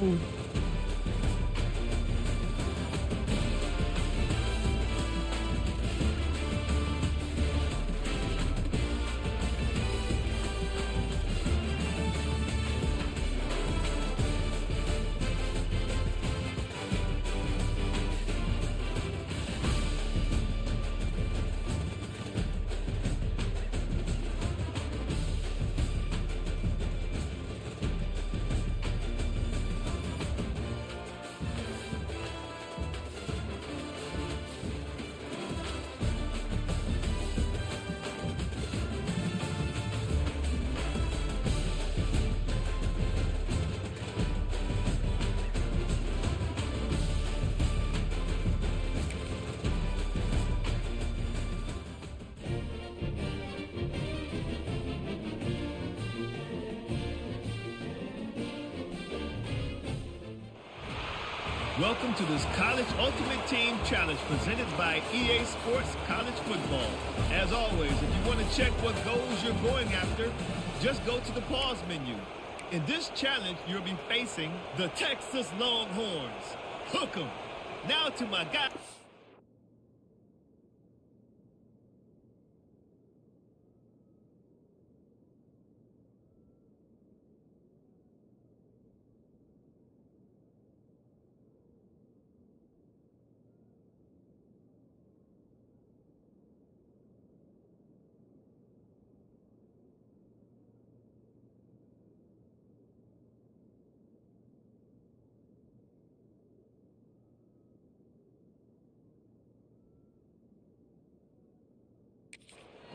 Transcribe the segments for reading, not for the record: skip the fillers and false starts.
Ooh. Welcome to this College Ultimate Team Challenge presented by EA Sports College Football. As always, if you want to check what goals you're going after, just go to the pause menu. In this challenge, you'll be facing the Texas Longhorns. Hook 'em. Now to my guy.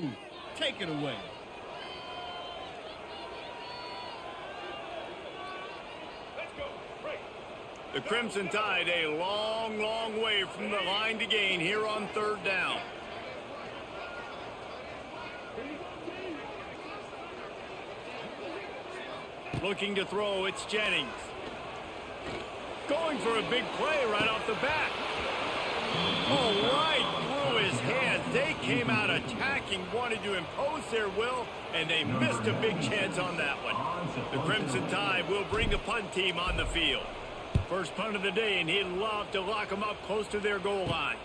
Ooh, take it away. Let's go. Break. The Crimson Tide a long, long way from the line to gain here on third down. Looking to throw, it's Jennings. Going for a big play right off the bat. Oh, right through his hands. They came out attacking, wanted to impose their will, and they missed a big chance on that one. The Crimson Tide will bring the punt team on the field. First punt of the day, and he'd love to lock them up close to their goal line.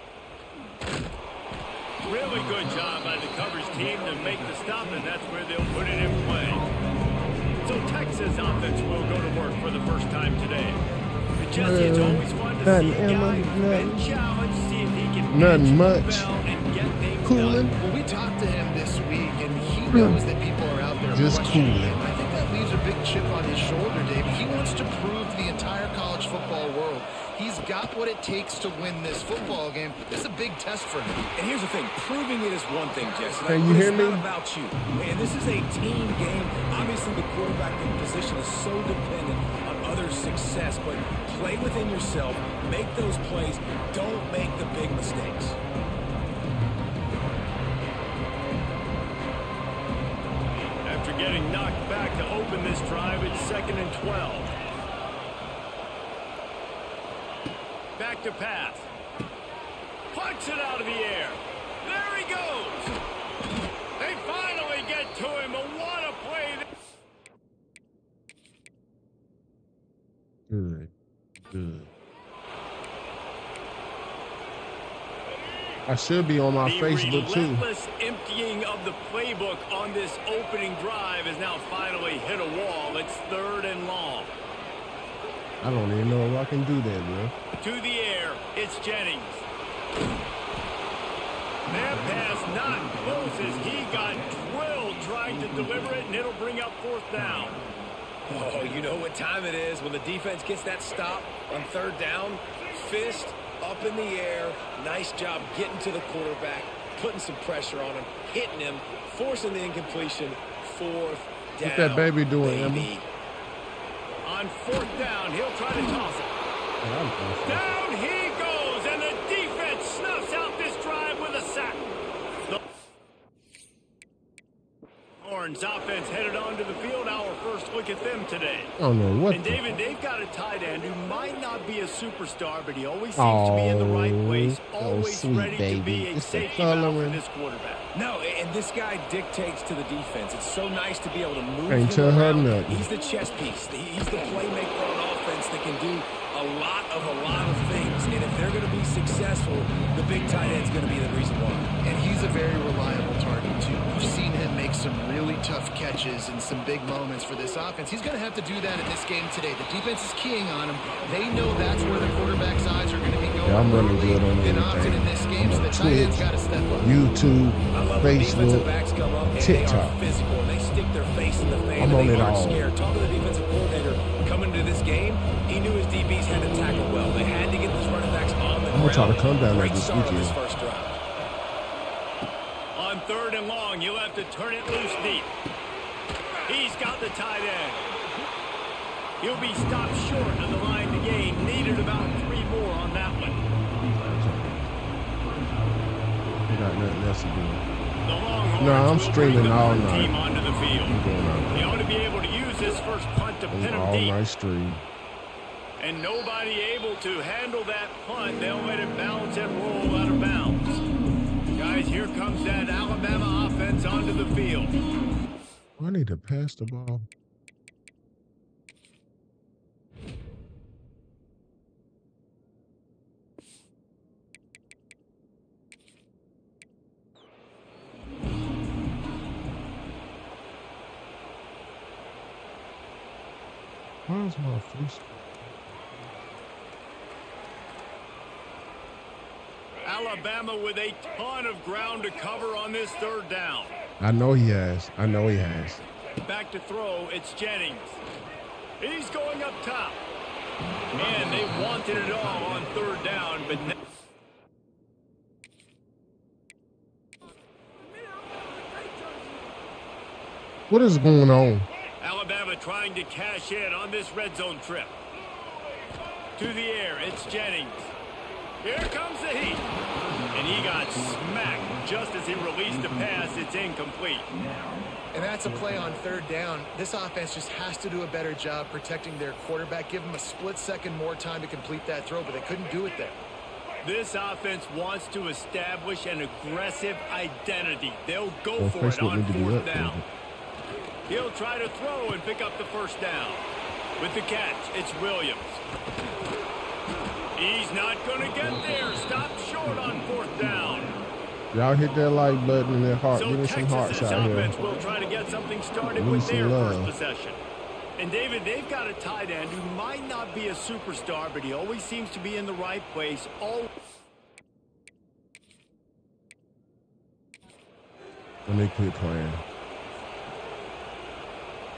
Really good job by the coverage team to make the stop, and that's where they'll put it in play. So Texas offense will go to work for the first time today. Jesse, it's always fun to see a guy who's been challenged, see if he can nothing much. And get things Cooling. done. Well, we talked to him this week, and he knows that people are out there Just questioning cooling. him. I think that leaves a big chip on his shoulder, Dave. He wants to prove to the entire college football world he's got what it takes to win this football game. This is a big test for him. And here's the thing, proving it is one thing, Jesse. Can you hear it's me? not about you. Man, this is a team game. Obviously, the quarterback position is so dependent on others' success, but play within yourself, make those plays, don't make the big mistakes. After getting knocked back to open this drive, it's 2nd and 12. Back to pass. Punts it out of the air. There he goes. They finally get to him. But what a play. Good. Good. I should be on my Facebook The too. relentless emptying of the playbook on this opening drive has now finally hit a wall. It's 3rd and long. I don't even know if I can do that, bro. To the air, it's Jennings. That pass not close as he got drilled trying to deliver it, and it'll bring up 4th down. Oh, you know what time it is when the defense gets that stop on 3rd down. Fist up in the air. Nice job getting to the quarterback, putting some pressure on him, hitting him, forcing the incompletion. 4th down. What that baby doing, Emma? baby. On 4th down, he'll try to toss it. Down he goes, and the defense snuffs out this drive with a sack. The Horns offense headed onto the field. Our first look at them today. I don't know what. And David, they've got a tight end who might not be a superstar, but he always seems to be in the right place, always sweet ready to be baby. a It's the safety valve for coloring. this quarterback. No, and this guy dictates to the defense. It's so nice to be able to move Ain't him tell her around. nothing. He's the chess piece. He's the playmaker on offense. offense that can do a lot of things. And if they're going to be successful, the big tight end's going to be the reason why. And he's a very reliable target, too. We've seen him make some really tough catches in some big moments for this offense. He's going to have to do that in this game today. The defense is keying on him. They know that's where the quarterback's eyes are going to be going. Yeah, I'm running early good on and often everything. in this game, I'm so on the tight end's got to step up. YouTube, I love when defensive backs Facebook, come up and TikTok. they are physical and they stick their face in the fan I'm and on they it aren't all. scared. Talk to the defensive coordinator coming into this game. He knew his DBs had to tackle well. They had to get these running backs on the I'm gonna ground. try to come down there Great this start on weekend. this first drive. On 3rd and long, you'll have to turn it loose deep. He's got the tight end. He'll be stopped short of the line to gain. Needed about 3 more on that one. We got nothing else to do. The Longhorns No, I'm will streaming bring the all punt night. team onto the field. I'm going out They ought to be able to use this first punt to pin there. them All deep. night stream. And nobody able to handle that punt. They'll let it bounce and roll out of bounds. Guys, here comes that Alabama offense onto the field. I need to pass the ball. Where's my face? Alabama with a ton of ground to cover on this 3rd down. I know he has. I know he has. Back to throw, it's Jennings. He's going up top. And they wanted it all on 3rd down, but now What is going on? Alabama trying to cash in on this red zone trip. To the air, it's Jennings. Here comes the heat. And he got smacked just as he released the pass. It's incomplete. And that's a play on 3rd down. This offense just has to do a better job protecting their quarterback. Give them a split second more time to complete that throw, but they couldn't do it there. This offense wants to establish an aggressive identity. They'll go Well, for it Facebook on need to be 4th up, down. baby. He'll try to throw and pick up the 1st down. With the catch, it's Williams. He's not going to get there. Stop short on 4th down. Y'all hit that like button and that heart. So Give me some hearts Texas's out here. offense will try to get something started Give me with some their love. first possession. And David, they've got a tight end who might not be a superstar, but he always seems to be in the right place. Let me quit playing.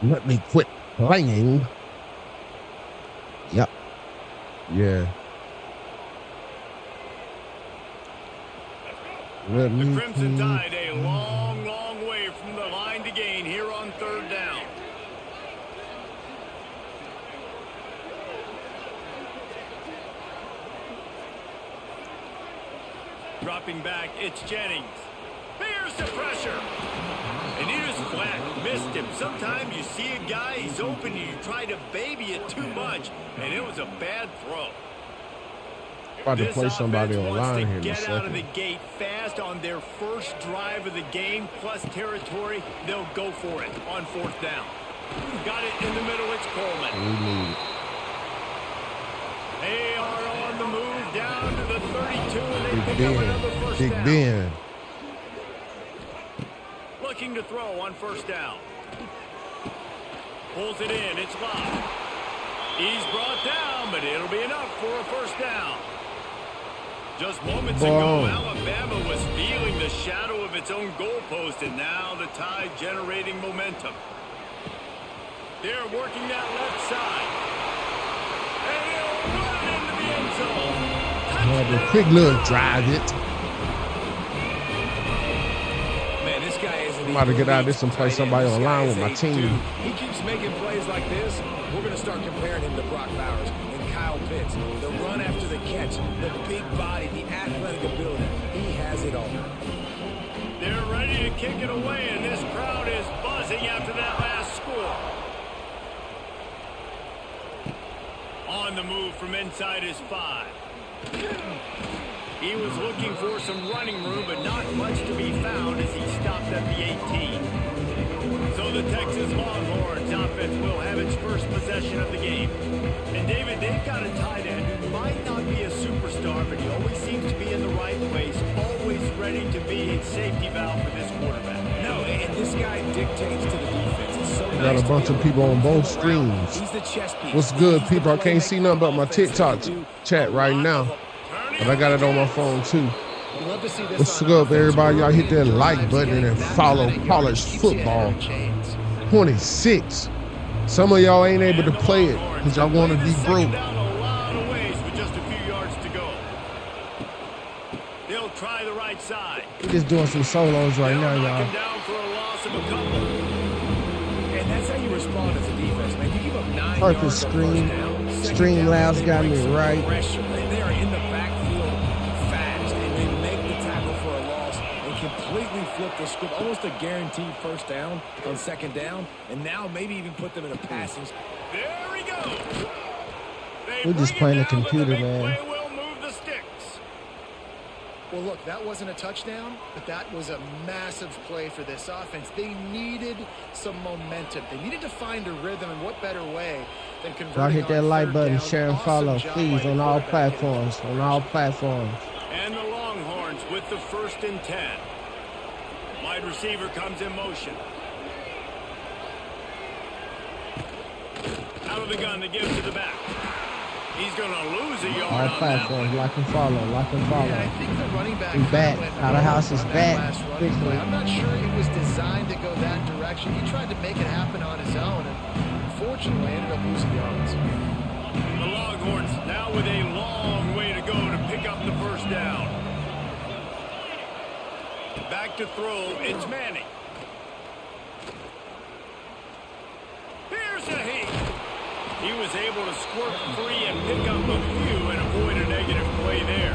Let me quit playing. Yep. Yeah. Let The me Crimson quit. Tide a long, long way from the line to gain here on 3rd down. Dropping back, it's Jennings. Here's the pressure. And he just flat missed him. Sometimes you see a guy, he's open, and you try to baby it too much, and it was a bad throw. About to This play somebody offense wants online to here in a get out of the second. gate fast on their first drive of the game, plus territory. They'll go for it on 4th down. Got it in the middle. It's Coleman. We need it. They are on the move down to the 32, and they Big pick up another Ben. 1st Big down. Ben. Looking to throw on 1st down. Pulls it in. It's Locke. He's brought down, but it'll be enough for a 1st down. Just moments ago, Alabama was feeling the shadow of its own goalpost, and now the Tide generating momentum. They're working that left side. And they'll run it into the end zone. Have a quick little drive it. Man, this guy is I'm about to get out of this and play somebody online with my team. He keeps making plays like this. We're going to start comparing him to Brock Bowers and Kyle Pitts. The run after the catch, the big body, the athletic ability. He has it all. They're ready to kick it away, and this crowd is buzzing after that last score. On the move from inside his 5. He was looking for some running room, but not much to be found as he stopped at the 18. So the Texas Longhorns offense will have its first possession of the game. And David, they've got a tight end who might not be a superstar, but he always seems to be in the right place, always ready to be a safety valve for this quarterback. No, and this guy dictates to the defense. It's so Got a bunch of people on both streams. He's the chess piece. What's good, people? I can't see nothing but my TikTok chat right now, but I got it on my phone too. Love to see this. What's up, everybody? Y'all hit that like button and follow College Football 26. Some of y'all ain't able to play it because y'all want to be broke. Down a lot of ways with just a few yards to go. They'll try the right side. We're just doing some solos right now, Knock him y'all. down for a loss of a couple. And that's how you respond as a defense, man. You give up 9 Perfect yards on screen. first down. Second Streamlabs down, got they me bring some right. pressure. They are in the backfield fast, and they make the tackle for a loss and completely flip the script. Almost a guaranteed first down on second down, and now maybe even put them in a passing. There we go. They We're just bring it playing the down, but computer, big man. play will move the sticks. Well, look, that wasn't a touchdown, but that was a massive play for this offense. They needed some momentum. They needed to find a rhythm, and what better way than converting Y'all hit that on like third button, down. share and Awesome follow, job please, by the on all quarterback. platforms. On all platforms. And the Longhorns with the 1st and 10. Wide receiver comes in motion. Out of the gun to give to the back. He's going to lose a yard All on that platforms. one. Like and follow. Like and follow. Yeah, I think the running back We back. went Out of house is on that back. last running Officially. play. I'm not sure it was designed to go that direction. He tried to make it happen on his own, and unfortunately ended up losing yards. The Longhorns now with a long way to go to pick up the first down. Back to throw. It's Manning. Here's a hit. He was able to squirt free and pick up a few and avoid a negative play there.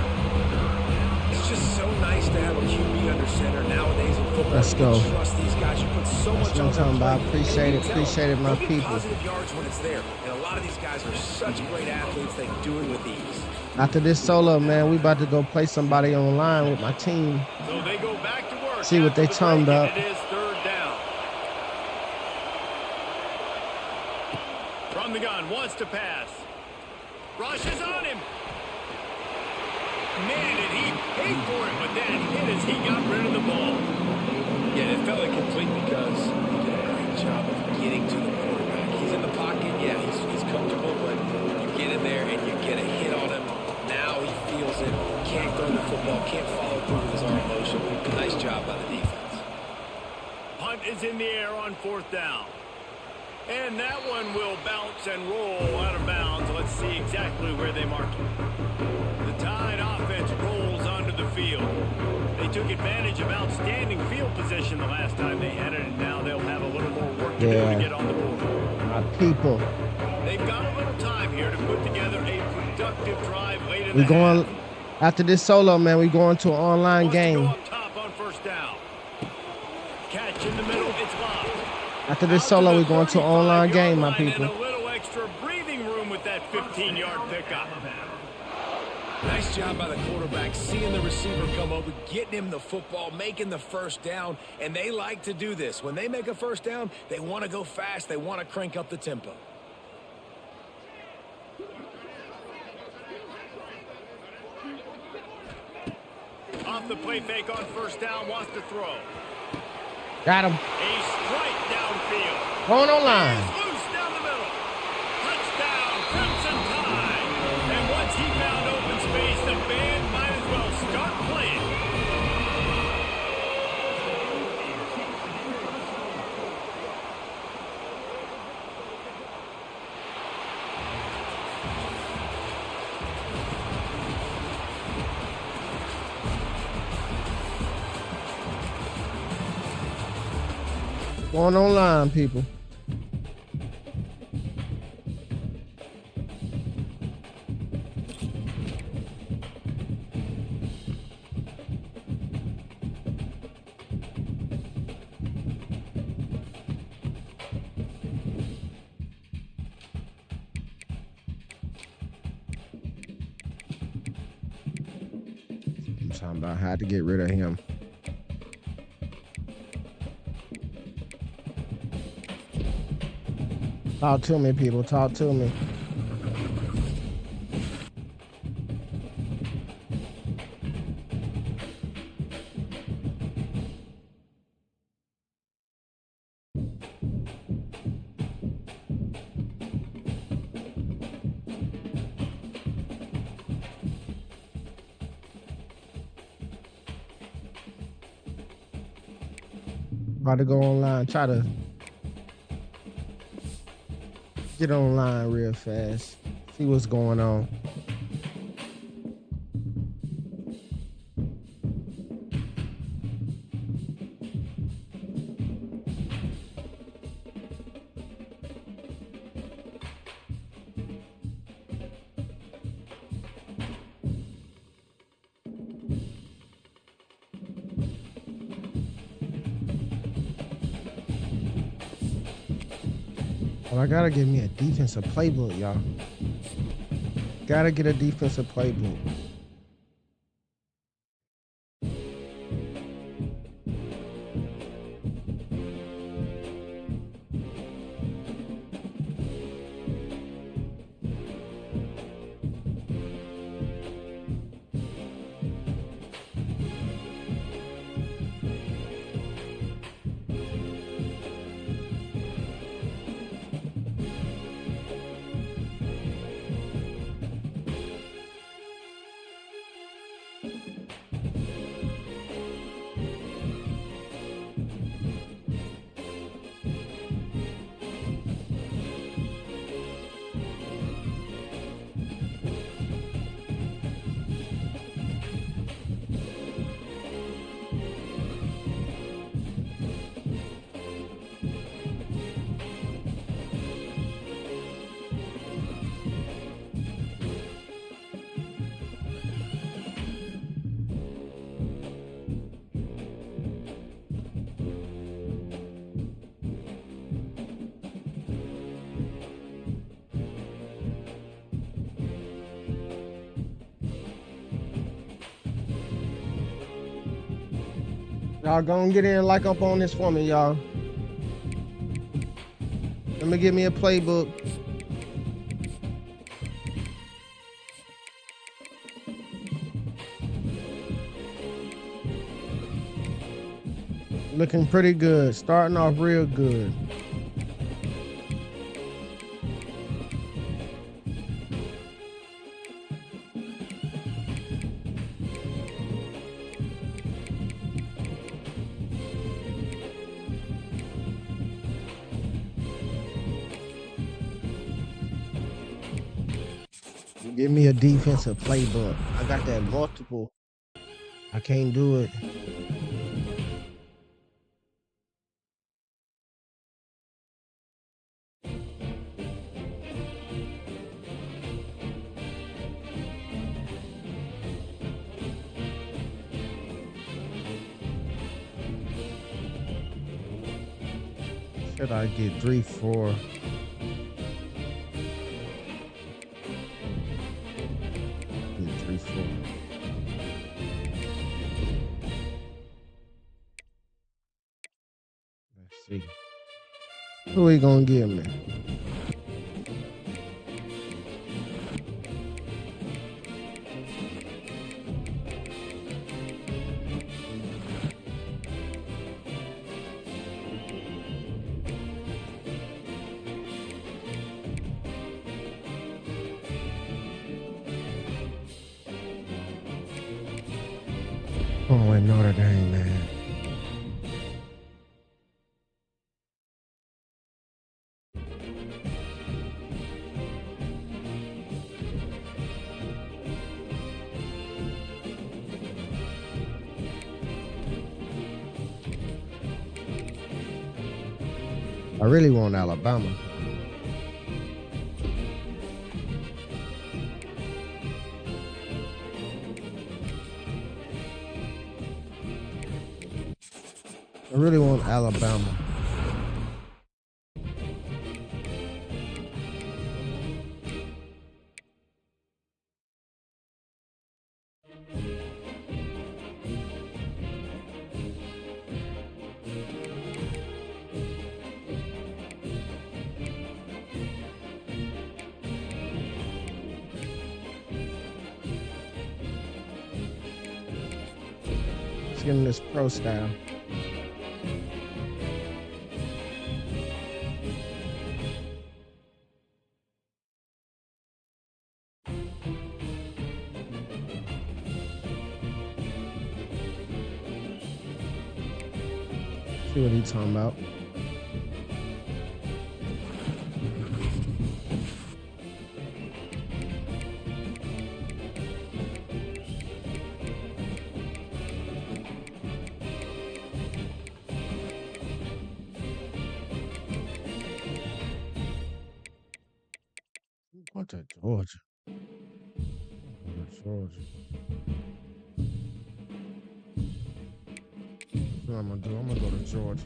It's just so nice to have a QB under center nowadays in football. Let's go. You trust these guys. You put so much That's what I'm on their talking about. plate. Appreciate And it. you can Appreciate tell it, my they get people. positive yards when it's there. And a lot of these guys are such great athletes. They do it with ease. After this solo, man, we about to go play somebody online with my team. So they go back to work. See what after they the talking break, about. and it is 3rd down. From the gun, wants to pass. Rushes on him. Man, did he pay for it, but that hit as he got rid of the ball. Yeah, it felt incomplete because he did a great job of getting to the quarterback. He's in the pocket. Yeah, he's comfortable, but you get in there and you get a hit on him. Now he feels it. Can't throw the football. Can't follow through with his arm motion. Nice job by the defense. Punt is in the air on 4th down. And that one will bounce and roll out of bounds. Let's see exactly where they mark it. The Tide offense rolls onto the field. They took advantage of outstanding field position the last time they had it, and now they'll have a little more work to do Yeah. to get on the board. My people. They've got a little time here to put together a productive drive late in We the going half. after this solo, man. We going to an online Wants to game. go up top on 1st down. Catch in the middle. It's Bob. After this solo, we going to an online game, my people. And a little extra breathing room with that 15-yard pickup. Nice job by the quarterback, seeing the receiver come over, getting him the football, making the first down, and they like to do this. When they make a first down, they want to go fast. They want to crank up the tempo. Off the play fake on 1st down, wants to throw. Got him. A strike downfield. Going online. He's loose down the middle. Touchdown, Crimson Tide. And once he found open space, the band might as well start playing. Going online, people. I'm talking about how to get rid of him. Talk to me, people. Talk to me. About to go online. Try to get online real fast. See what's going on. Well, I gotta get me a defensive playbook, y'all. Gotta get a defensive playbook. Y'all gonna get in, like up on this for me, y'all. Let me get me a playbook. Looking pretty good. Starting off real good. Give me a defensive playbook. I got that multiple. I can't do it. Should I get 3-4? Let's see. Who he gonna give me? Oh, in Notre Dame, man. I really want Alabama. I really want Alabama. Let's get in this pro style. See what he's talking about. What to Georgia? Georgia. What I'm gonna do? I'm gonna go to Georgia.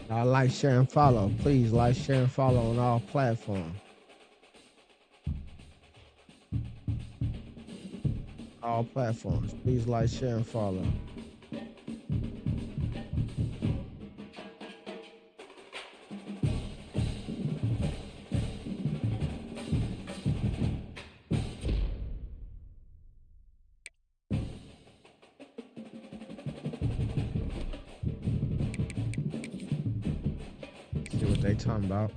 Like, share, and follow. Please like, share, and follow on all platforms. All platforms. Please like, share, and follow. See what they talking about.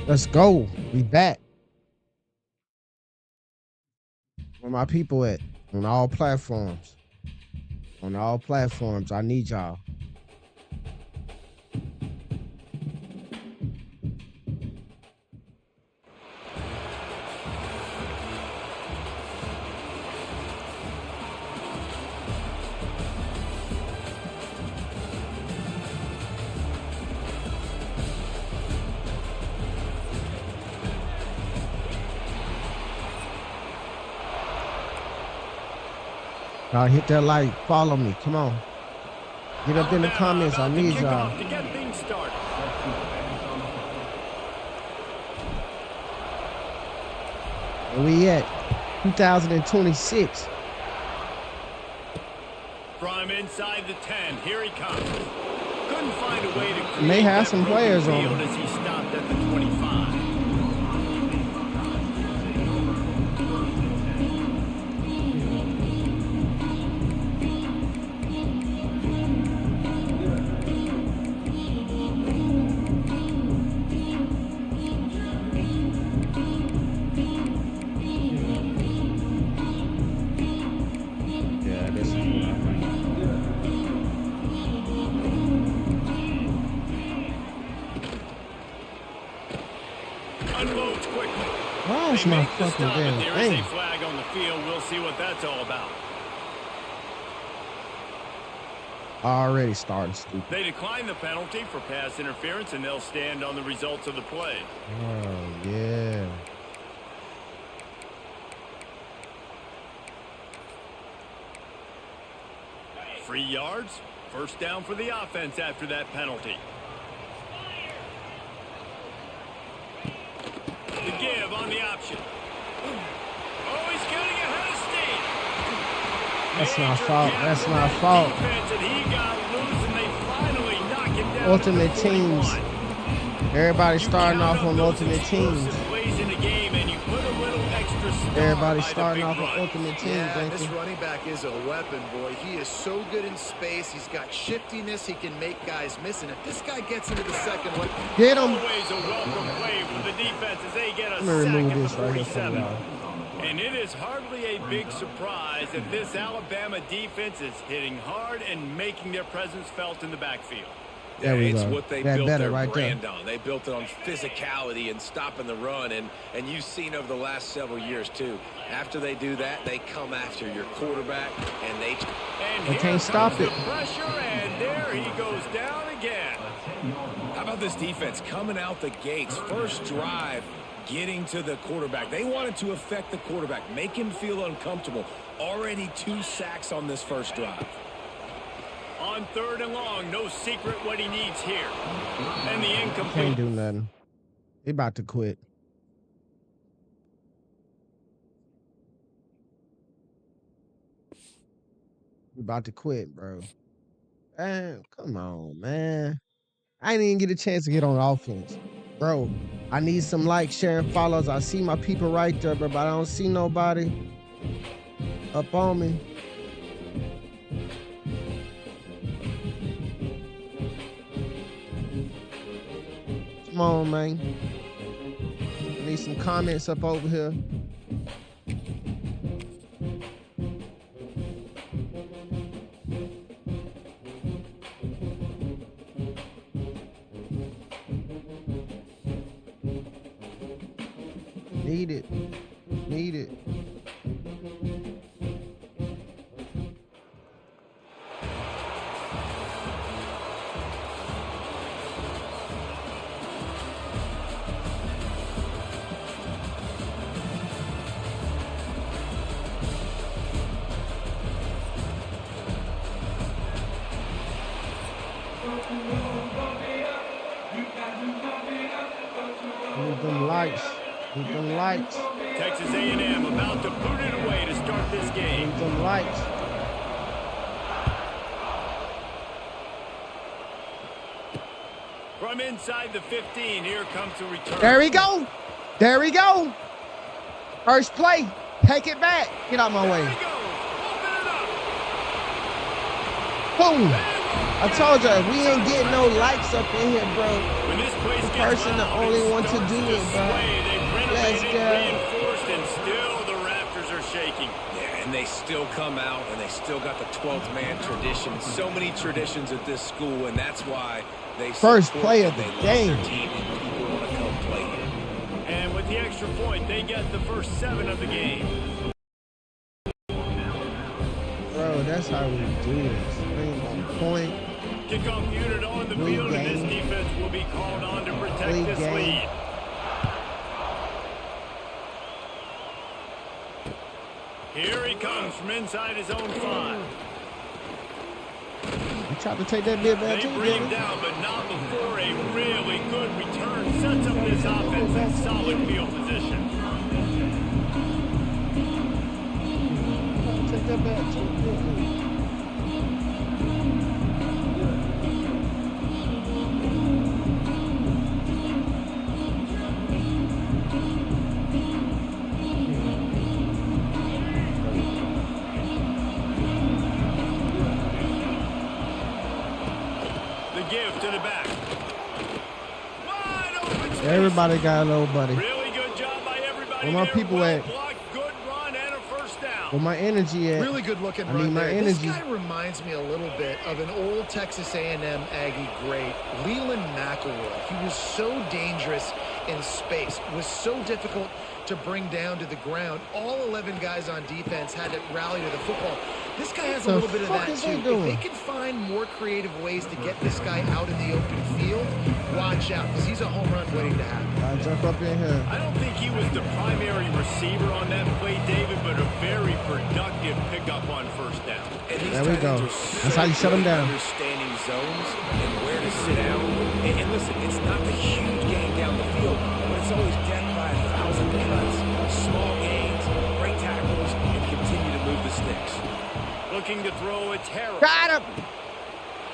Let's go. We back. Where my people at? On all platforms. On all platforms. I need y'all. Y'all hit that like, follow me. Come on. Get up in the comments. I need y'all. To get things started. Where we at? 2026. From inside the 10, here he comes. Couldn't find a way to create May have that some broken players on field him. as he stopped at the 25. Yeah, this is Unloads quickly. why is They my make the fucking stop, but damn there is a thing? flag on the field. We'll see what that's all about. Already starting stupid. They decline the penalty for pass interference, and they'll stand on the results of the play. Oh, yeah. Free yards, first down for the offense after that penalty. The give on the option. Oh, he's getting ahead of steam. That's my Major fault. gap That's in my that fault. defense, and he got loose, and they finally knock him down. Ultimate to the teams. 41. Everybody You starting count off up on those Ultimate Teams. explosive plays in the game, and you put a little extra star Everybody by the starting big off on run. Ultimate Teams, Yeah, ain't this they? running back is a weapon, boy. He is so good in space. He's got shiftiness. He can make guys miss. And if this guy gets into the second one, Get him. Always a welcome play for the defense as they get a I'm gonna sack remove at the this right here from 47. y'all. And it is hardly a big surprise that this Alabama defense is hitting hard and making their presence felt in the backfield. There we it's go. what they That built better their right there. brand on. They built it on physicality and stopping the run, and you've seen over the last several years too. After they do that, they come after your quarterback, and they can't stop it. Pressure, and there he goes down again. How about this defense coming out the gates? First drive, getting to the quarterback. They wanted to affect the quarterback, make him feel uncomfortable. Already 2 sacks on this first drive. On 3rd and long, no secret what he needs here. And the incomplete. Can't do nothing. They about to quit. We about to quit, bro. Man, come on, man. I didn't even get a chance to get on offense. Bro, I need some likes, sharing, follows. I see my people right there, bro, but I don't see nobody up on me. Come on, man. I need some comments up over here. Need it. Need it. Need them lights. Need them lights. Texas A&M about to boot it away to start this game. Need them lights. From inside the 15, here comes the return. There we go. There we go. First play. Take it back. Get out my way. There he goes. Open it up. Boom. I told you, we ain't getting no lights up in here, bro. When this place The gets person the loud, only it one to starts do it, bro. sway. They've Let's renovated, go. reinforced, and still the rafters are shaking. Yeah, and they still come out, and they still got the 12th man tradition. So many traditions at this school, and that's why they First support play and of the they love game. their team, and people want to come play here. And with the extra point, they get the first 7 of the game. Bro, that's how we do this. Bring on point. Kickoff unit on the Good field, and this game. defense will be called on to protect Good this game. lead. Here he comes from inside his own 5. You tried to take that bit back They too, bring him didn't you? down, but not before a really good return sets up this offense in solid field position. Take that back too, didn't you? The give to the back. Wide open space. Everybody got a little buddy. Really good job by everybody. Where my there. people Well at? blocked, good run, and a first down. Where my energy at? Really good looking I run need my there. This energy. guy reminds me a little bit of an old Texas A&M Aggie great, Leland McElroy. He was so dangerous in space, was so difficult to bring down to the ground. All 11 guys on defense had to rally to the football. This guy has a The little bit of fuck that is too. he If doing? they can find more creative ways to get this guy out in the open field, watch out, because he's a home run waiting to happen. I jump up in here. I don't think he was the primary receiver on that play, David, but a very productive pickup on first down. And these There we tight ends go. are so That's how you shut 'em good at down. Understanding zones and where to sit down. And listen, it's not the huge gain down the field, but it's always death by 1,000 cuts, small gains, great tackles, and continue to move the sticks. Looking to throw, it's Harris. Got him.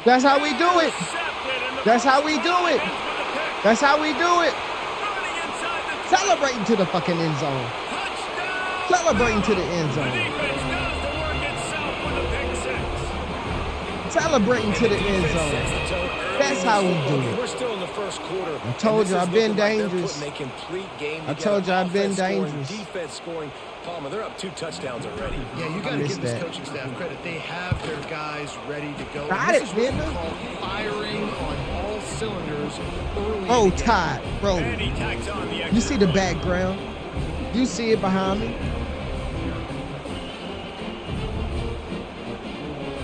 That's how we do it. Intercepted, and the That's how first we do time it. ends with a pick. That's how we do it. Running inside the Celebrating to the fucking end zone. touchdown. Celebrating to the end The zone. defense does the work itself with a pick 6. celebrating to the end zone. That's how we do it. We're still in the first quarter. I told you I've been dangerous. Putting a complete game I told you I've been dangerous. Defense scoring. Palmer, they're up 2 touchdowns already. Yeah, you got to give this coaching staff credit. They have their guys ready to go. Got it, this is what we call firing on all cylinders early. Oh, Todd, bro. And he tacks on the You extra see the point. background? You see it behind me?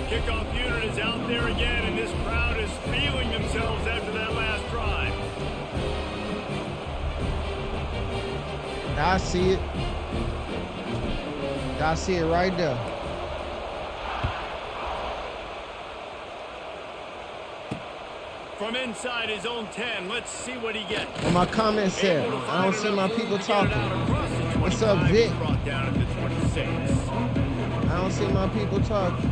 Kickoff unit is out there again, and this crowd is feeling themselves after that last drive. I see it. I see it right there. From inside his own 10, let's see what he gets. On my comment said, I don't see my people talking. What's up, Vic? Brought down at the 26. I don't see my people talking.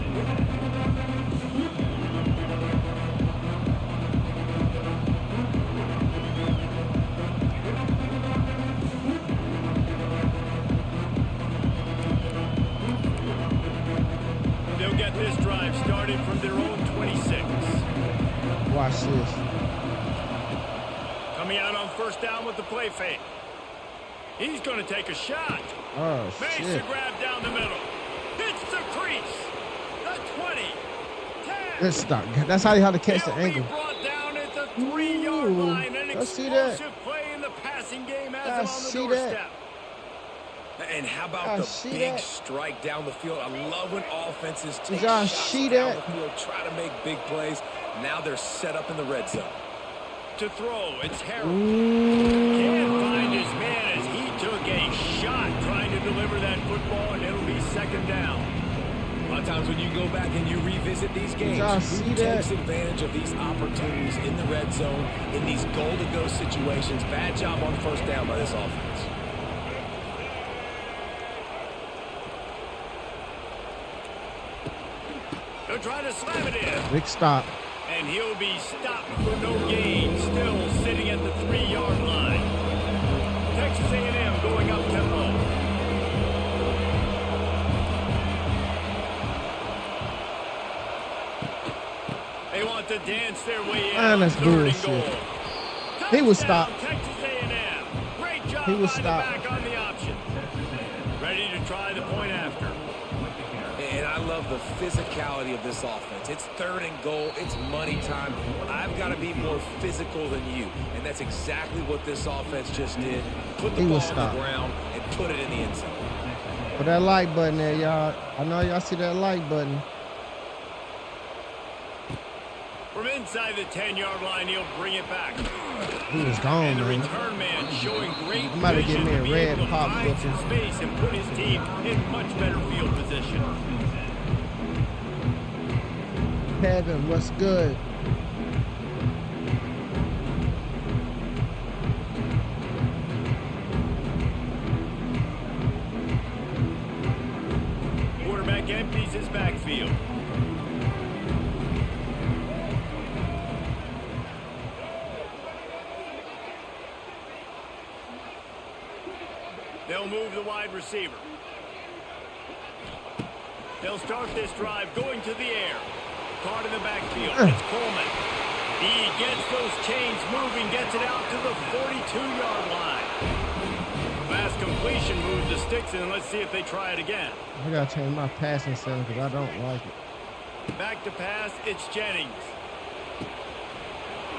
They'll get this drive started from their own 26. Watch this. Coming out on first down with the play fake. He's going to take a shot. Oh, Makes shit. a grab down the middle. Hits the crease. The 20. 10. Let's stop. That's how you have to catch the He'll be angle. brought down at the 3-yard line. An I see that. explosive play in the passing game I as on the see that. doorstep. And how I about the see big that. strike down the field? I love when offenses Did take y'all shots see down that? the field, try to make big plays. Now they're set up in the red zone. To throw, it's Harold. Ooh. Can't find his man as he took a shot trying to deliver that football, and it'll be second down. A lot of times when you go back and you revisit these games, y'all who see takes that? advantage of these opportunities in the red zone, in these goal-to-go situations? Bad job on first down by this offense. They're trying to slam it in. Big stop. And he'll be stopped for no gain, still sitting at the 3-yard line. Texas A&M going up tempo. They want to dance their way in. Man, that's on third and bullshit. goal. He was Touchdown, stopped. Texas A&M. Great job He was by the stopped. back on the option. Ready to try the point after. And I love the physicality of this offense. It's third and goal. It's money time. I've got to be more physical than you. And that's exactly what this offense just did. Put the He ball was on stopped. the ground and put it in the end zone. Put that like button there, y'all. I know y'all see that like button. From inside the 10-yard line, he'll bring it back. He was gone, And the man. return man showing great I'm about to get vision me a to be red able to pop find some button. space and put his team in much better field position. Kevin, what's good? Quarterback empties his backfield. They'll move the wide receiver. They'll start this drive going to the air. Caught in the backfield. It's Coleman. He gets those chains moving, gets it out to the 42-yard line. Last completion moved the sticks in. Let's see if they try it again. I gotta change my passing setting because I don't like it. Back to pass, it's Jennings.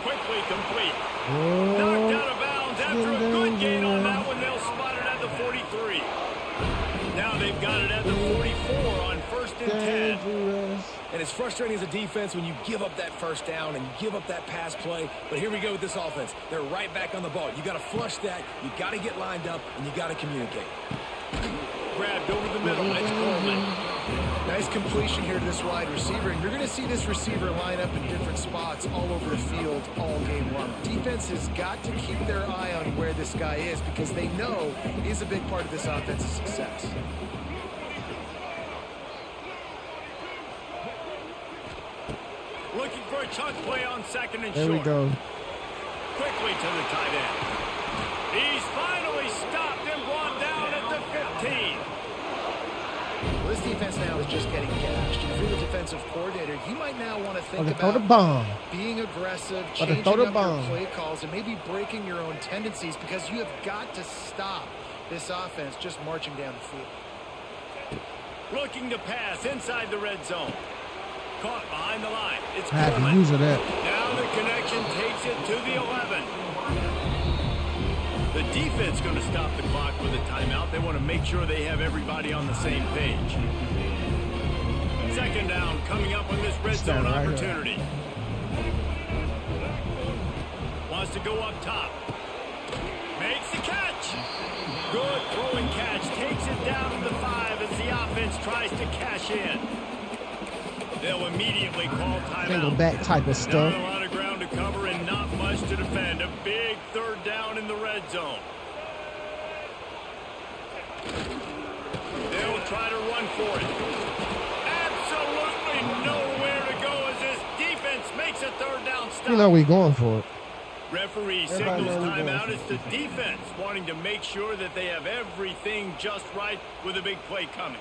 Quickly complete. Oh, Knocked out of bounds after a good gain on that one. They'll spot it at the 43. Now they've got it at the 44 on first and 10. dangerous. And it's frustrating as a defense when you give up that first down and you give up that pass play. But here we go with this offense. They're right back on the ball. You got to flush that. You got to get lined up, and you got to communicate. Grabbed over the middle. It's Coleman. Nice completion here to this wide receiver, and you're going to see this receiver line up in different spots all over the field all game long. Defense has got to keep their eye on where this guy is because they know he's a big part of this offense's success. Looking for a chunk play on second and There short. we go. Quickly to the tight end. He's finally stopped and brought down at the 15. Well, this defense now is just getting gashed. If you're the defensive coordinator, you might now want to think throw the about bomb. being aggressive, Throw changing the up your bomb. play calls, and maybe breaking your own tendencies, because you have got to stop this offense just marching down the field. Looking to pass inside the red zone. Caught behind the line. It's I had to Coleman. use it that. Now the connection takes it to the 11. The defense going to stop the clock with a timeout. They want to make sure they have everybody on the same page. Second down coming up on this red zone right opportunity. Wants to go up top. Makes the catch. Good throwing catch. Takes it down to the 5 as the offense tries to cash in. They'll immediately call timeout. Single back type of stuff. Not a lot of ground to cover and not much to defend. A big third down in the red zone. They'll try to run for it. Absolutely nowhere to go as this defense makes a third down stop. You know we going for it. Referee Everybody signals knows we're timeout. going It's the defense wanting to make sure that they have everything just right with a big play coming.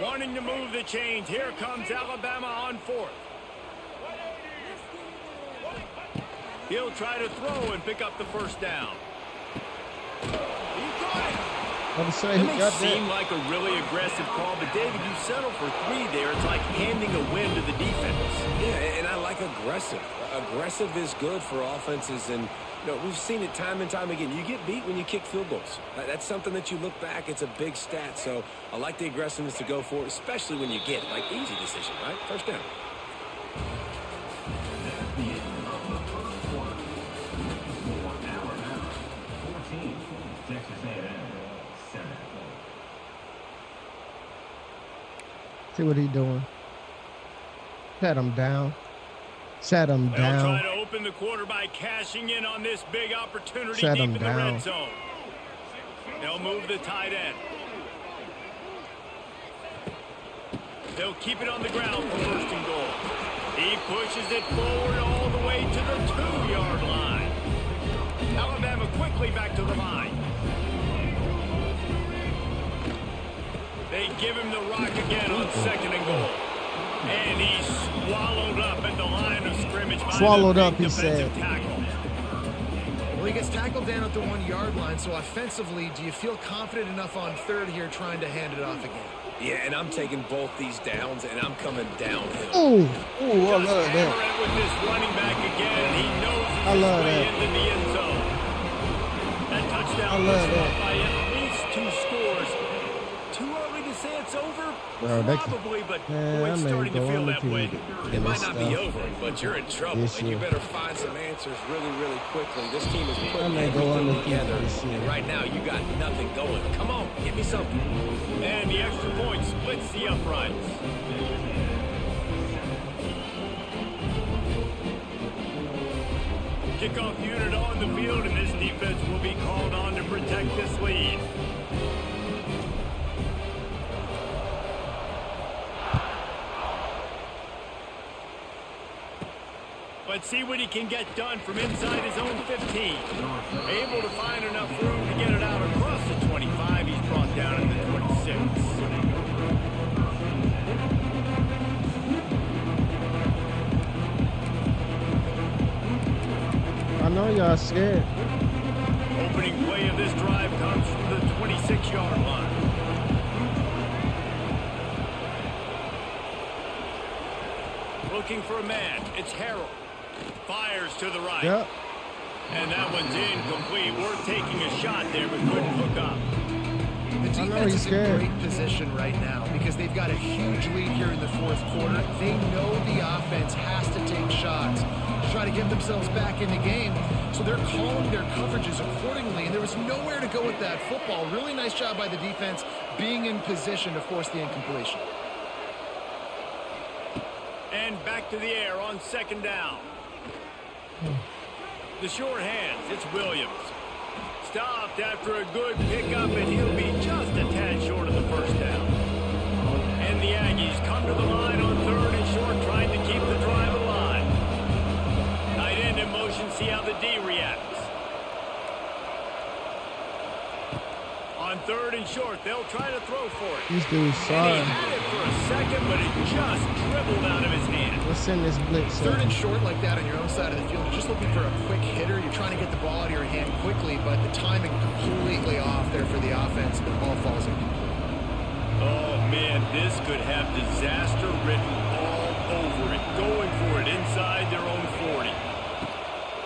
Wanting to move the chains. Here comes Alabama on 4th. He'll try to throw and pick up the first down. He got it. I'm say It he may got seem that. like a really aggressive call, but David, you settle for 3 there. It's like handing a win to the defense. Yeah, and I like aggressive. Aggressive is good for offenses, and we've seen it time and time again. You get beat when you kick field goals. That's something that you look back, it's a big stat. So I like the aggressiveness to go for it, especially when you get it. Like, easy decision, right? First down. See what he doing. Set him down. Set him They'll try down. to open the quarter by cashing in on this big opportunity Set deep him in the down. red zone. They'll move the tight end. They'll keep it on the ground for first and goal. He pushes it forward all the way to the 2-yard line. Alabama quickly back to the line. They give him the rock again on second and goal. And he's swallowed up at the line of scrimmage. by Swallowed the up, he defensive said. tackle. Well, he gets tackled down at the 1-yard line, so offensively, do you feel confident enough on third here trying to hand it off again? Yeah, and I'm taking both these downs, and I'm coming downhill. Ooh, I love Just that. hammer it with this running back again. He knows I his love way that. into the end zone. That touchdown I was love up that. by at least 2 scores. Too early to say it's over? Bro, they can- Probably, but Man, boy, I it's may starting to go feel on the that way. TV. It might This not be stuff. over, but you're in trouble, This and you year. better find some answers really, really quickly. This team is I putting may go on the everything TV together, this year. and right now you got nothing going. Come on, give me something. And the extra point splits the uprights. Kickoff unit on the field, and this defense will be called on to protect this lead. Let's see what he can get done from inside his own 15. Able to find enough room to get it out across the 25. He's brought down in the 26. I know y'all scared. Opening play of this drive comes from the 26-yard line. Looking for a man. It's Harrell. Fires to the right. Yep. And that one's incomplete. We're taking a shot there, but couldn't hook up. The I know defense he's is in scared. great position right now because they've got a huge lead here in the fourth quarter. They know the offense has to take shots to try to get themselves back in the game. So they're calling their coverages accordingly, and there was nowhere to go with that football. Really nice job by the defense being in position to force the incompletion. And back to the air on second down. The short hands, it's Williams. Stopped after a good pickup, and he'll be just a tad short of the first down. And the Aggies come to the line on third and short, trying to keep the drive alive. Tight end in motion, see how the D reacts. On third and short, trying to throw for it. These dudes And sorry. he had it for a second, but it just dribbled out of his hand. Let's send this blitz. Third and short like that on your own side of the field. You're just looking for a quick hitter. You're trying to get the ball out of your hand quickly, but the timing completely off there for the offense. The ball falls incomplete. Oh, man, this could have disaster written all over it. Going for it inside their own 40.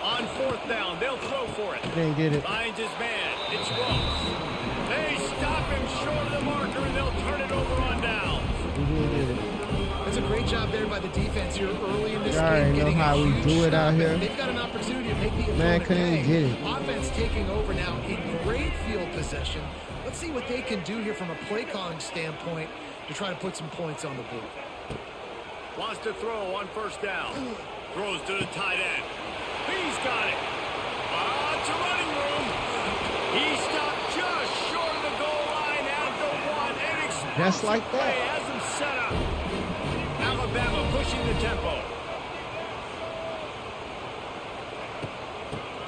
On fourth down, they'll throw for it. Didn't get it. Finds his man. It's Ross. They stop him short of the marker, and they'll turn it over on down. We didn't get it. That's a great job there by the defense here early in this Y'all game. already know Getting how a we huge do it stop, out and here. They've got an opportunity to make the Man, opponent couldn't even pay. get it. Offense taking over now in great field possession. Let's see what they can do here from a play calling standpoint to try to put some points on the board. Wants to throw on first down. Throws to the tight end. He's got it. It's a running room. He stopped just short of the goal line at the one. And Just like that. play has him set up. Alabama pushing the tempo.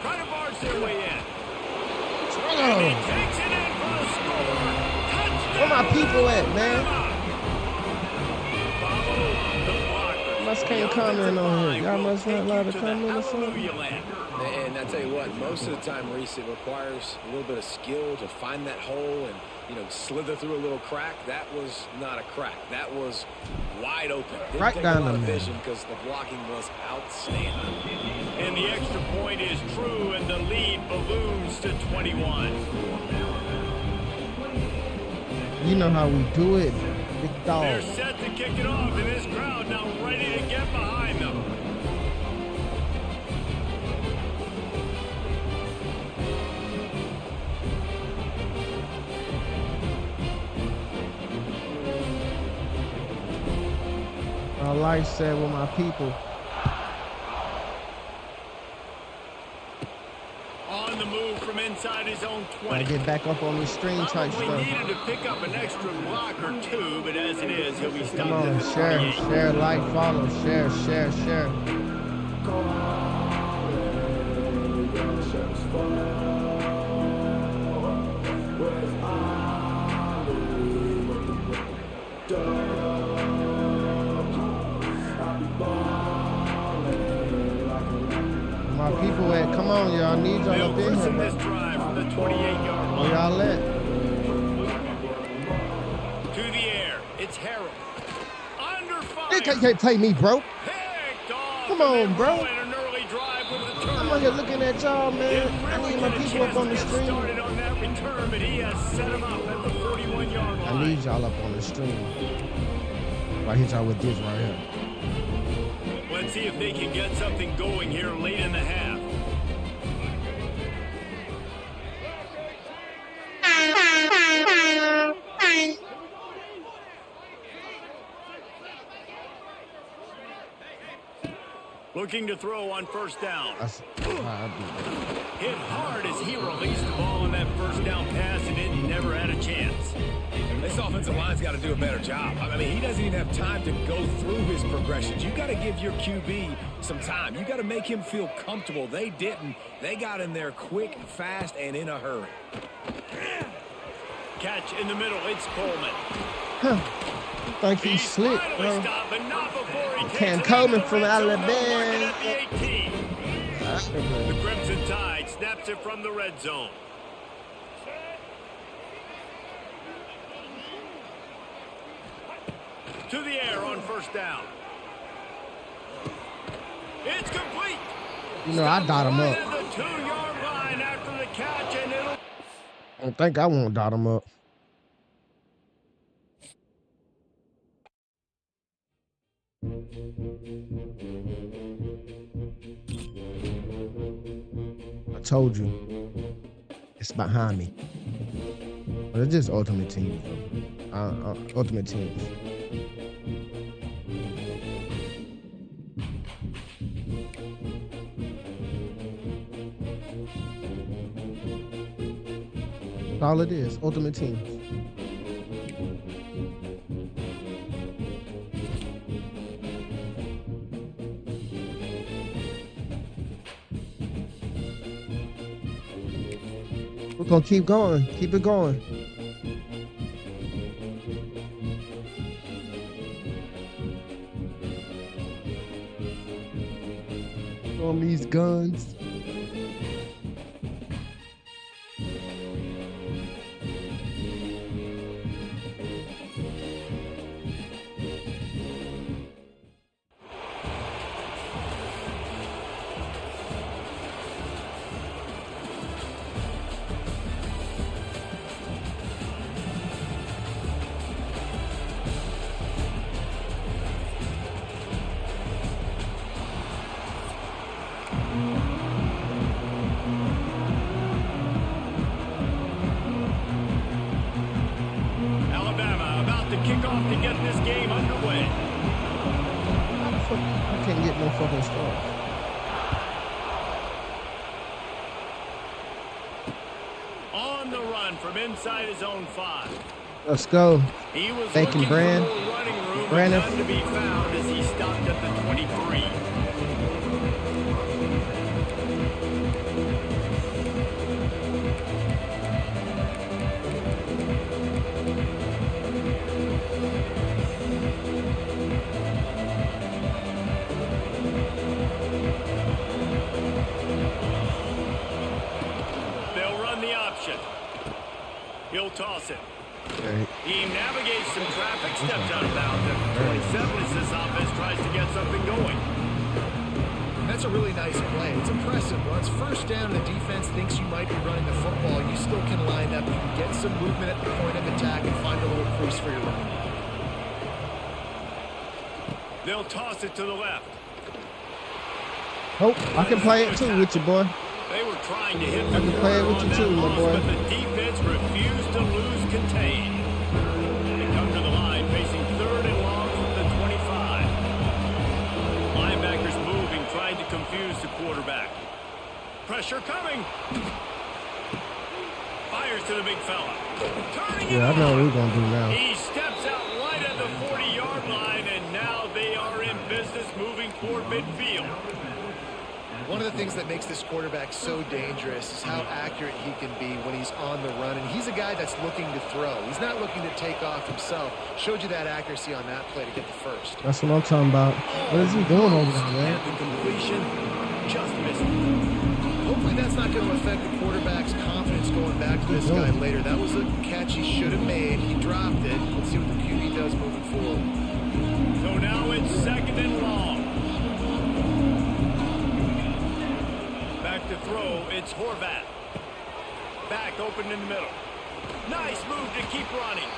Trying to barge their way in. And he takes it in for the score. Touchdown. Where my people at, man? Follow the blocker. Must can't comment on here. Y'all must not allow to comment or something. Hallelujah land. And I tell you what, most of the time, Reese, it requires a little bit of skill to find that hole and, slither through a little crack. That was not a crack. That was wide open. Didn't Right take down a lot the of middle. vision because the blocking was outstanding. And the extra point is true, and the lead balloons to 21. You know how we do it, big dog. They're set to kick it off, and this crowd now ready to get behind them. My life said with my people. On the move from inside his own Gotta 20. get back up on the stream type Probably stuff. needed to pick up an extra block or two, but as it is, he'll be Come stopped on, at the share, 28. share, like, follow, share, share, share. My people at, come on, y'all. I need y'all They'll up in here, christen bro. this drive from the 28-yard Where line. y'all at? To the air, it's Harold. Under fire. They can't play me, bro. Picked off. Come and they on, bro. ruin an early drive with a I'm turnover. out here looking at y'all, man. Didn't I really need my get a people chance up on to the get stream. started on that return, but he has set him up at the 41-yard line. I need y'all up on the stream. I hit y'all with this right here. Let's see if they can get something going here late in the half. Looking to throw on first down. That's how I do that. Hit hard as he released the ball on that first down pass, and it never had a chance. This offensive line's got to do a better job. I mean, he doesn't even have time to go through his progressions. You got to give your QB some time. You got to make him feel comfortable. They didn't. They got in there quick, fast, and in a hurry. Catch in the middle. It's Coleman. I think he's slick, finally bro. stopped, but not before he Cam takes it Coleman into from the red zone, Alabama. marking at the 18. The Crimson Tide snaps it from the red zone. To the air on first down. It's complete. You know, I dot him up. Right at the 2-yard line after the catch, and it'll I don't think I won't dot him up. I told you, it's behind me. But it's just Ultimate Team. Ultimate Teams. That's all it is, Ultimate Teams. We're gonna keep going. Keep it going. Show him these guns. Alabama about to kick off to get this game underway. I can't get no fucking start. On the run from inside his own 5. Let's go. He was Thank you, looking Brand. for more running room, Brandon. but none to be found as he stopped at the 23. They'll run the option. He'll toss it. Okay. He navigates some traffic, steps out of bounds at the 27 as this offense tries to get something going. And that's a really nice play. It's impressive. Once first down, the defense thinks you might be running the football. You still can line up. You can get some movement at the point of attack and find a little crease for your running back. They'll toss it to the left. Oh, I can play it too with you, boy. They were trying to hit the I can play it corner with on you that too, my loss, boy. but the defense refused to lose contain. They come to the line, facing 3rd and long from the 25. Linebackers moving, trying to confuse the quarterback. Pressure coming. Fires to the big fella. Turning it Yeah, I know what on. we're gonna do now. He steps out right at the 40-yard line, and now they are in business moving toward midfield. One of the things that makes this quarterback so dangerous is how accurate he can be when he's on the run. And he's a guy that's looking to throw. He's not looking to take off himself. Showed you that accuracy on that play to get the first. That's what I'm talking about. What is he doing over there, man? And the completion just missed it. Hopefully that's not going to affect the quarterback's confidence going back to this guy later. That was a catch he should have made. He dropped it. Let's see what the QB does moving forward. So now it's 2nd and long. Back to throw, it's Horvath. Back open in the middle. Nice move to keep running.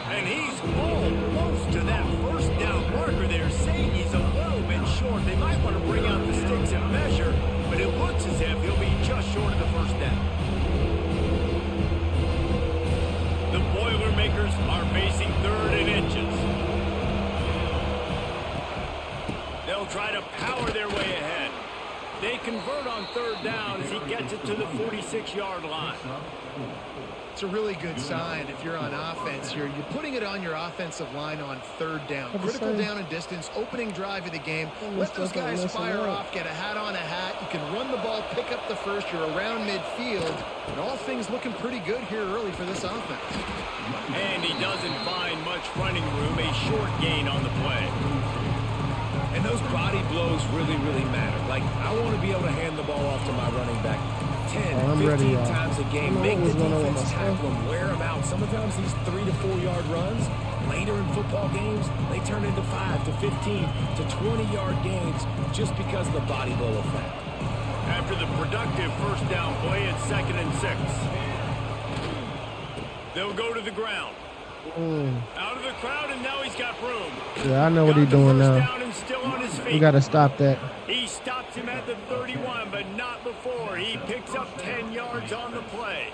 And he's almost to that first down marker there, saying he's a little bit short. They might want to bring out the sticks and measure, but it looks as if he'll be just short of the first down. The Boilermakers are facing 3rd and inches. They'll try to power their way ahead. They convert on 3rd down as he gets it to the 46-yard line. It's a really good sign if you're on offense. You're putting it on your offensive line on 3rd down. Critical down and distance, opening drive of the game. Let those guys fire off, get a hat on a hat. You can run the ball, pick up the first. You're around midfield. And all things looking pretty good here early for this offense. And he doesn't find much running room, a short gain on the play. And those body blows really, really matter. Like, I want to be able to hand the ball off to my running back 10, 15 times a game. Make the defense tackle him, wear him out. Sometimes these 3 to 4 yard runs, later in football games, they turn into 5 to 15 to 20-yard gains just because of the body blow effect. After the productive first down play, it's 2nd and 6. They'll go to the ground. Out of the crowd, and now he's got room. Yeah, I know what he's doing now. Still on his feet. We got to stop that. He stops him at the 31, but not before. He picks up 10 yards on the play.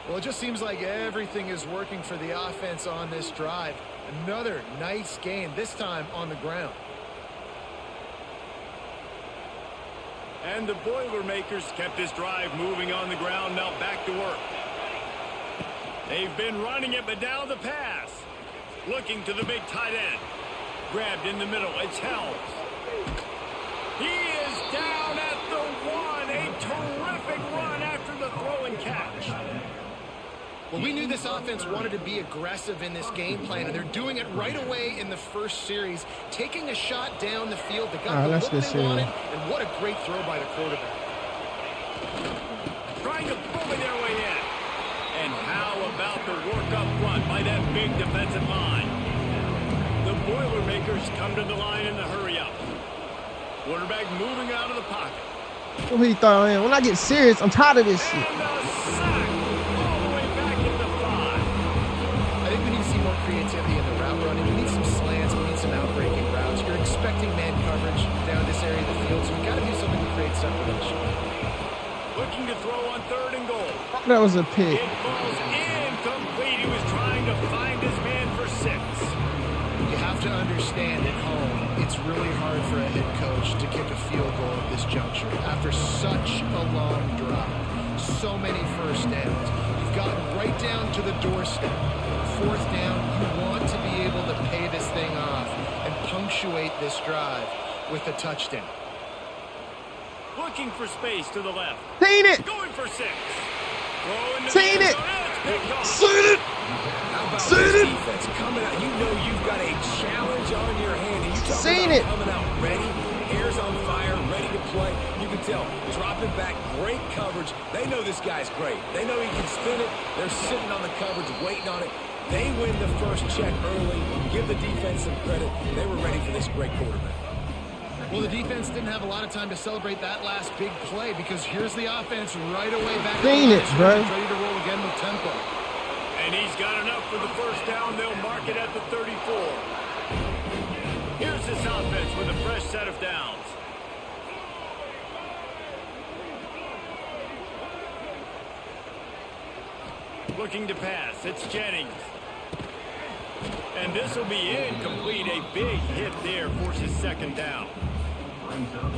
Well, it just seems like everything is working for the offense on this drive. Another nice gain, this time on the ground. And the Boilermakers kept this drive moving on the ground, now back to work. They've been running it, but now the pass. Looking to the big tight end. Grabbed in the middle, it's Helms. He is down at the 1. A terrific run after the throw and catch. Well, we knew this offense wanted to be aggressive in this game plan, and they're doing it right away in the first series, taking a shot down the field. They got the look they wanted, and what a great throw by the quarterback. Trying to bully their way in. And how about the work up front by that big defensive line? The Boilermakers come to the line in the hurry up. Quarterback moving out of the pocket. Who he thought in? When I get serious, I'm tired of this shit. And a sack all the way back at the 5. I think we need to see more creativity in the route running. We need some slants. We need some outbreaking routes. You're expecting man coverage down this area of the field, so we got to do something to create separation. Looking to throw on 3rd and goal. That was a pick. It falls incomplete. He was trying to find his man for 6. You have to understand at home, it's really hard for a head coach to kick a field goal at this juncture. After such a long drive, so many first downs, you've gotten right down to the doorstep. 4th down, you want to be able to pay this thing off and punctuate this drive with a touchdown. Looking for space to the left. Seen it. Going for 6. Seen it. Seen it. How about Seen this it. defense coming out? You know you've got a challenge on your hand. And you talk Seen about it. coming out ready, hairs on fire, ready to play. You can tell, dropping back, great coverage. They know this guy's great. They know he can spin it. They're sitting on the coverage, waiting on it. They win the first check early. Give the defense some credit. They were ready for this great quarterback. Well, the defense didn't have a lot of time to celebrate that last big play because here's the offense right away back. Seen it, bro. Ready to roll again with tempo. And he's got enough for the first down. They'll mark it at the 34. Here's this offense with a fresh set of downs. Looking to pass. It's Jennings. And this will be incomplete. A big hit there forces 2nd down.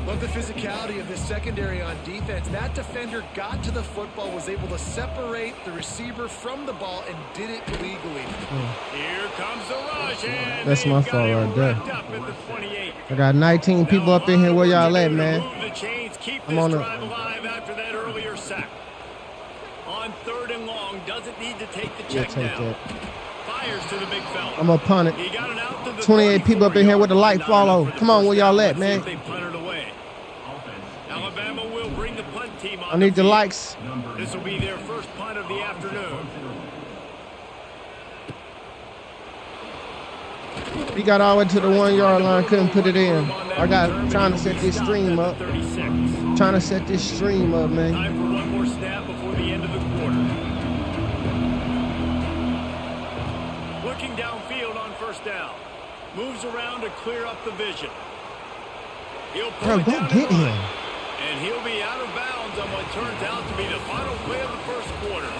Love the physicality of this secondary on defense. That defender got to the football, was able to separate the receiver from the ball, and did it legally. Here comes the rush. And That's my they've got fault him right there. wrapped up at the 28. I got 19 people up in here. Where y'all at, man? Move the chains, keep I'm this on drive alive after that earlier sack. On 3rd and long, doesn't need to take the check down. Fires to the big fella. I'm gonna punt it. He got it out to the 28 people up in here with the light follow. Come on, where y'all at, man? They punted away. Alabama will bring the punt team on. I need the likes. This will be their first punt of the afternoon. We got all the way to the 1-yard line, couldn't put it in. I got trying to set this stream up. 36. Trying to set this stream up, man. Time for one more snap before the end of the quarter. Looking downfield on 1st down. Moves around to clear up the vision. He'll pull Bro, it go down get and run. him. And he'll be out of bounds on what turns out to be the final play of the first quarter.